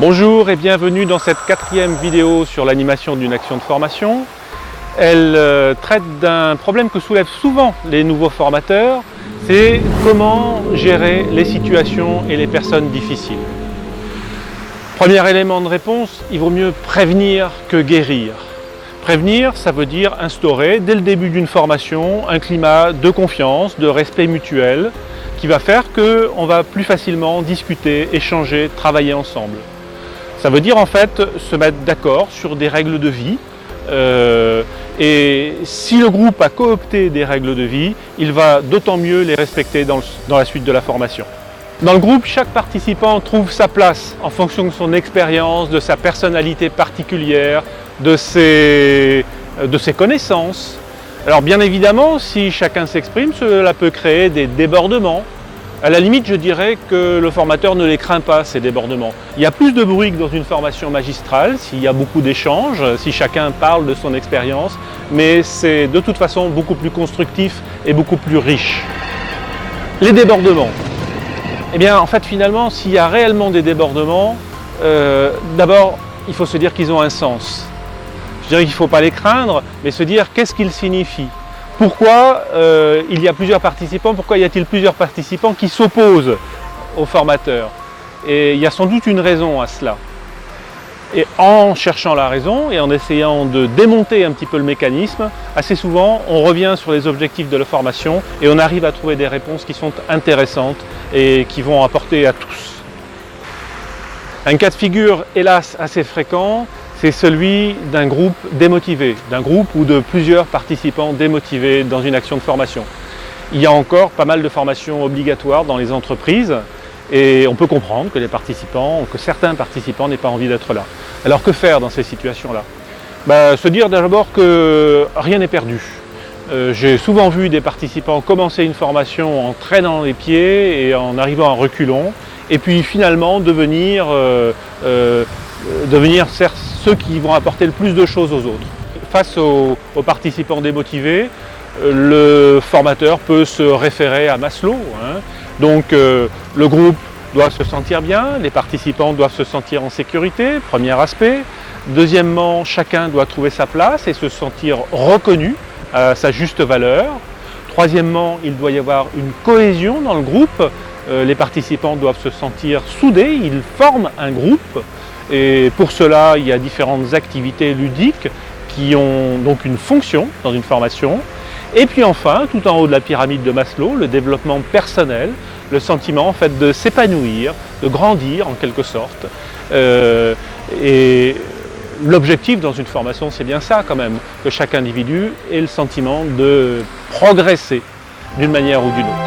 Bonjour et bienvenue dans cette 4e vidéo sur l'animation d'une action de formation. Elle traite d'un problème que soulèvent souvent les nouveaux formateurs, c'est comment gérer les situations et les personnes difficiles. Premier élément de réponse, il vaut mieux prévenir que guérir. Prévenir, ça veut dire instaurer dès le début d'une formation un climat de confiance, de respect mutuel, qui va faire qu'on va plus facilement discuter, échanger, travailler ensemble. Ça veut dire en fait se mettre d'accord sur des règles de vie et si le groupe a coopté des règles de vie, il va d'autant mieux les respecter dans la suite de la formation. Dans le groupe, chaque participant trouve sa place en fonction de son expérience, de sa personnalité particulière, de ses connaissances. Alors bien évidemment, si chacun s'exprime, cela peut créer des débordements. À la limite, je dirais que le formateur ne les craint pas, ces débordements. Il y a plus de bruit que dans une formation magistrale, s'il y a beaucoup d'échanges, si chacun parle de son expérience, mais c'est de toute façon beaucoup plus constructif et beaucoup plus riche. Les débordements. Eh bien, en fait, finalement, s'il y a réellement des débordements, d'abord, il faut se dire qu'ils ont un sens. Je dirais qu'il ne faut pas les craindre, mais se dire qu'est-ce qu'ils signifient. Pourquoi il y a plusieurs participants, pourquoi y a-t-il plusieurs participants qui s'opposent au formateur? Et il y a sans doute une raison à cela. Et en cherchant la raison et en essayant de démonter un petit peu le mécanisme, assez souvent on revient sur les objectifs de la formation et on arrive à trouver des réponses qui sont intéressantes et qui vont apporter à tous. Un cas de figure, hélas, assez fréquent, c'est celui d'un groupe démotivé, d'un groupe ou de plusieurs participants démotivés dans une action de formation. Il y a encore pas mal de formations obligatoires dans les entreprises et on peut comprendre que certains participants n'aient pas envie d'être là. Alors que faire dans ces situations-là? Se dire d'abord que rien n'est perdu. J'ai souvent vu des participants commencer une formation en traînant les pieds et en arrivant à reculons et puis finalement devenir certes ceux qui vont apporter le plus de choses aux autres. Face aux participants démotivés, le formateur peut se référer à Maslow. Donc le groupe doit se sentir bien, les participants doivent se sentir en sécurité, premier aspect. Deuxièmement, chacun doit trouver sa place et se sentir reconnu à sa juste valeur. Troisièmement, il doit y avoir une cohésion dans le groupe. Les participants doivent se sentir soudés, ils forment un groupe. Et pour cela, il y a différentes activités ludiques qui ont donc une fonction dans une formation. Et puis enfin, tout en haut de la pyramide de Maslow, le développement personnel, le sentiment en fait de s'épanouir, de grandir en quelque sorte. Et l'objectif dans une formation, c'est bien ça quand même, que chaque individu ait le sentiment de progresser d'une manière ou d'une autre.